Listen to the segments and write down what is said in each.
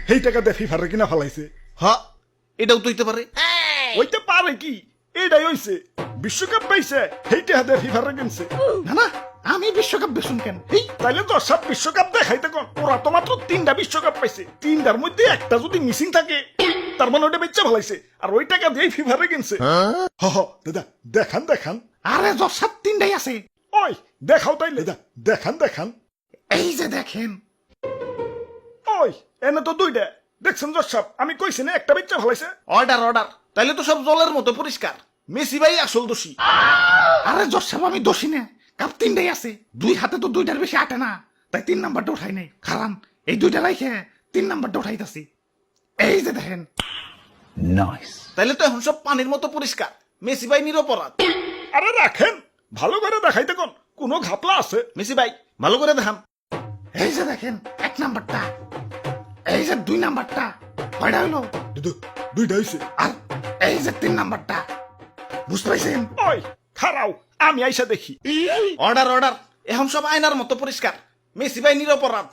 সেই টাকা দিয়ে ফিফারে কিনা ফেলাইছে। হ্যাঁ, এটাও তো হইতে পারে। ওইটা পারে কি, এটাই হইছে বিশ্বকাপ পাইছে সেই টাকা দিয়ে ফিফারে কিনছে। না না, আমি বিশ্বকাপ বেশুন কেন? এই তাইলে তো সব বিশ্বকাপ দেখাইতে কোন, ওরা তো মাত্র 3টা বিশ্বকাপ পাইছে, 3টার মধ্যে একটা যদি মিসিং থাকে তার মানে ওটা বেচা ফেলাইছে, আর ওই টাকা দিয়ে ফিফারে কিনছে। হ হ দাদা, দেখান দেখান। আরে জজ সাহেব, 3টাই আছে। ওই দেখাও তাইলে, দেখান দেখান। এই যে দেখেন। ওই এনে তো 2টা, দেখছেন জজ সাহেব, আমি কইছি না একটা বেচা ফেলাইছে। অর্ডার অর্ডার, তাইলে তো সব জলের মতো পরিষ্কার। মেসি ভাই আসল দোষী। আরে জজ সাহেব, আমি দোষী না, কাপ 3টাই আছে। 2 হাতে তো 2টার বেশি আটে না, তাই 3 নাম্বারটা উঠাই নাই। কারণ এই 2টা রাইখে 3 নাম্বারটা উঠাইতাছি। এই যে দেখেন। নাইস। তাইলে তো এখন সব পানির মতো পরিষ্কার। মেসি ভাই নিরপরাধ। আরে রাখেন, ভালো করে দেখাইতে কোন, কোনো ঘাপলা আছে? মেসি ভাই ভালো করে দেখান। এই যে দেখেন 1 নাম্বারটা, এই যে 2 নাম্বারটা। কয়টা হলো? 2টা হইছে। আর এই যে 3 নাম্বারটা। বুঝতে পাইছেন? ওই খারাও, আমি আইসা দেখি। অর্ডার অর্ডার, এখন সব আয়নার মতো পরিষ্কার। মেসি ভাই নিরপরাধ।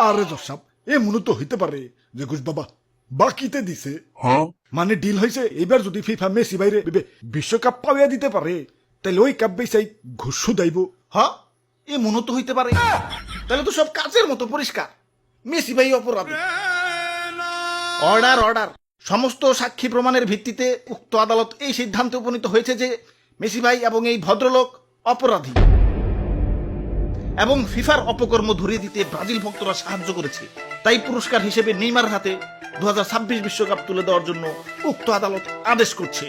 আরে জজ সাহেব, এ মনে তো হইতে পারে যে ঘুষ বাবা বাকিতে দিছে। মানে ডিল হয়েছে, এবার যদি ফিফা মেসি বাইরে বিশ্বকাপ পাওয়া দিতে পারে, তাহলে ওই কাপ বেচাই ঘুষ শুধাইব। হ্যাঁ, এ মনে তো হইতে পারে। তাহলে তো সব কাচের মতো পরিষ্কার। মেসি ভাই অপরাধী। অর্ডার অর্ডার, সমস্ত সাক্ষী প্রমাণের ভিত্তিতে উক্ত আদালত এই সিদ্ধান্তে উপনীত হয়েছে যে মেসি ভাই এবং এই ভদ্রলোক অপরাধী এবং ফিফার অপকর্ম ধরিয়ে দিতে ব্রাজিল ভক্তরা সাহায্য করেছে। তাই পুরস্কার হিসেবে নেইমার হাতে 2026 বিশ্বকাপ তুলে দেওয়ার জন্য উক্ত আদালত আদেশ করছে।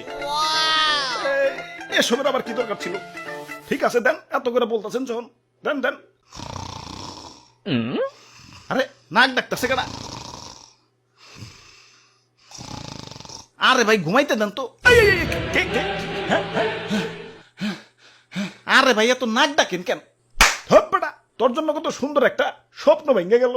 এসবের আবার কি দরকার ছিল? ঠিক আছে দেন, এত করে বলতেছেন যখন, দেন দেন। আরে নাক ডাকতেছে কেডা? আরে ভাই ঘুমাইতে দেন তো। আরে ভাই এত নাক ডাকেন কেন? হপ বেটা, তোর জন্য কত সুন্দর একটা স্বপ্ন ভেঙে গেল।